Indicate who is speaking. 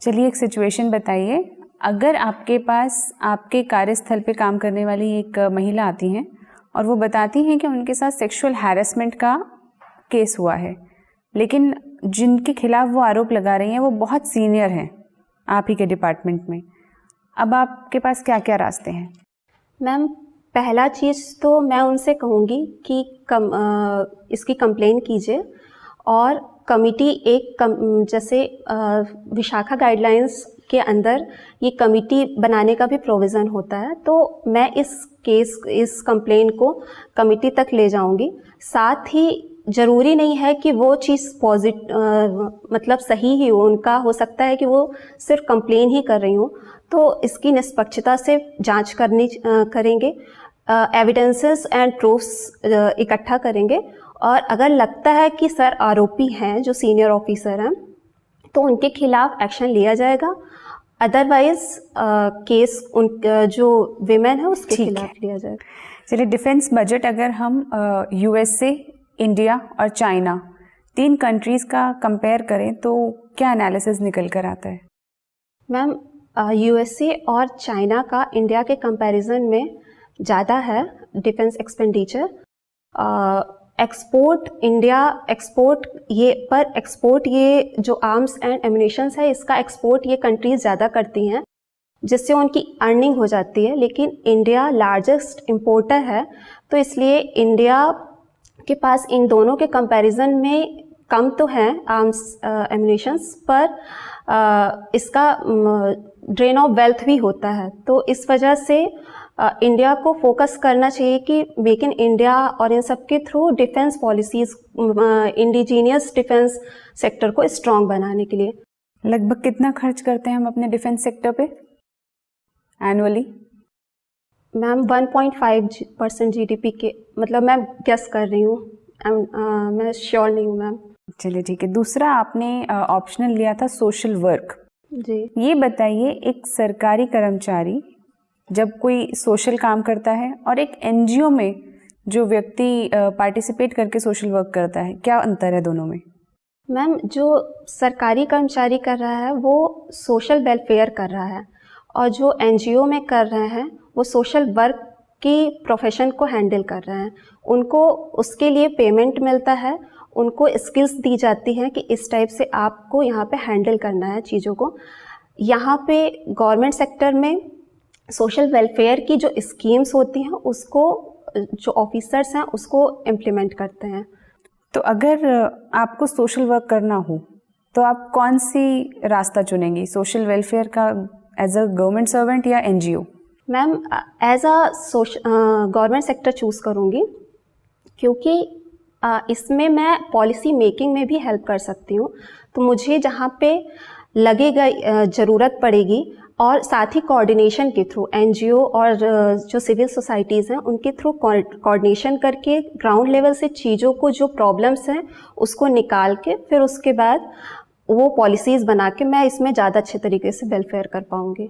Speaker 1: चलिए एक सिचुएशन बताइए, अगर आपके पास आपके कार्यस्थल पे काम करने वाली एक महिला आती हैं और वो बताती हैं कि उनके साथ सेक्सुअल हैरेसमेंट का केस हुआ है, लेकिन जिनके खिलाफ वो आरोप लगा रही हैं वो बहुत सीनियर हैं आप ही के डिपार्टमेंट में, अब आपके पास क्या क्या रास्ते हैं?
Speaker 2: मैम, पहला चीज़ तो मैं उनसे कहूँगी कि इसकी कंप्लेन कीजिए और कमिटी जैसे विशाखा गाइडलाइंस के अंदर ये कमिटी बनाने का भी प्रोविज़न होता है, तो मैं इस कंप्लेन को कमिटी तक ले जाऊंगी। साथ ही ज़रूरी नहीं है कि वो चीज़ मतलब सही ही हो, उनका हो सकता है कि वो सिर्फ कंप्लेन ही कर रही हो, तो इसकी निष्पक्षता से जांच करेंगे, एविडेंसेस एंड प्रूफ्स इकट्ठा करेंगे और अगर लगता है कि सर आरोपी हैं जो सीनियर ऑफिसर हैं तो उनके खिलाफ एक्शन लिया जाएगा, अदरवाइज केस जो विमेन है उसके खिलाफ लिया जाएगा।
Speaker 1: चलिए, डिफेंस बजट अगर हम यूएसए, इंडिया और चाइना 3 कंट्रीज़ का कंपेयर करें तो क्या एनालिसिस निकल कर आता है?
Speaker 2: मैम, यूएसए और चाइना का इंडिया के कंपैरिजन में ज़्यादा है डिफेंस एक्सपेंडिचर। एक्सपोर्ट ये जो आर्म्स एंड एम्युनिशंस है इसका एक्सपोर्ट ये कंट्रीज ज़्यादा करती हैं, जिससे उनकी अर्निंग हो जाती है, लेकिन इंडिया लार्जेस्ट इम्पोर्टर है, तो इसलिए इंडिया के पास इन दोनों के कंपैरिजन में कम तो हैं आर्म्स एम्युनिशंस, पर इसका ड्रेन ऑफ वेल्थ भी होता है, तो इस वजह से इंडिया को फोकस करना चाहिए कि मेक इन इंडिया और इन सब के through defence policies, indigenous defence sector को स्ट्रॉन्ग बनाने के लिए।
Speaker 1: लगभग कितना खर्च करते हैं हम अपने डिफेंस सेक्टर पे एनुअली?
Speaker 2: मैम 1.5% जीडीपी के, मतलब मैं गेस कर रही हूँ, मैं श्योर नहीं हूँ मैम।
Speaker 1: चलिए ठीक है। दूसरा आपने ऑप्शनल लिया था सोशल वर्क
Speaker 2: जी।
Speaker 1: ये बताइए, एक सरकारी कर्मचारी जब कोई सोशल काम करता है और एक एनजीओ में जो व्यक्ति पार्टिसिपेट करके सोशल वर्क करता है, क्या अंतर है दोनों में?
Speaker 2: मैम, जो सरकारी कर्मचारी कर रहा है वो सोशल वेलफेयर कर रहा है और जो एनजीओ में कर रहे हैं वो सोशल वर्क की प्रोफेशन को हैंडल कर रहे हैं। उनको उसके लिए पेमेंट मिलता है, उनको स्किल्स दी जाती हैं कि इस टाइप से आपको यहाँ पे हैंडल करना है चीज़ों को। यहाँ पे गवर्नमेंट सेक्टर में सोशल वेलफेयर की जो स्कीम्स होती हैं उसको जो ऑफिसर्स हैं उसको इम्प्लीमेंट करते हैं।
Speaker 1: तो अगर आपको सोशल वर्क करना हो तो आप कौन सी रास्ता चुनेंगी, सोशल वेलफेयर का एज अ गवर्नमेंट सर्वेंट या NGO?
Speaker 2: Ma'am, as a government sector choose करूँगी, क्योंकि इसमें मैं पॉलिसी मेकिंग में भी हेल्प कर सकती हूँ, तो मुझे जहाँ पे लगेगा ज़रूरत पड़ेगी और साथ ही कोऑर्डिनेशन के थ्रू एनजीओ और जो सिविल सोसाइटीज़ हैं उनके थ्रू कोऑर्डिनेशन करके ग्राउंड लेवल से चीज़ों को, जो प्रॉब्लम्स हैं उसको निकाल के फिर उसके बाद वो पॉलिसीज़ बना के मैं इसमें ज़्यादा अच्छे तरीके से वेलफेयर कर पाऊँगी।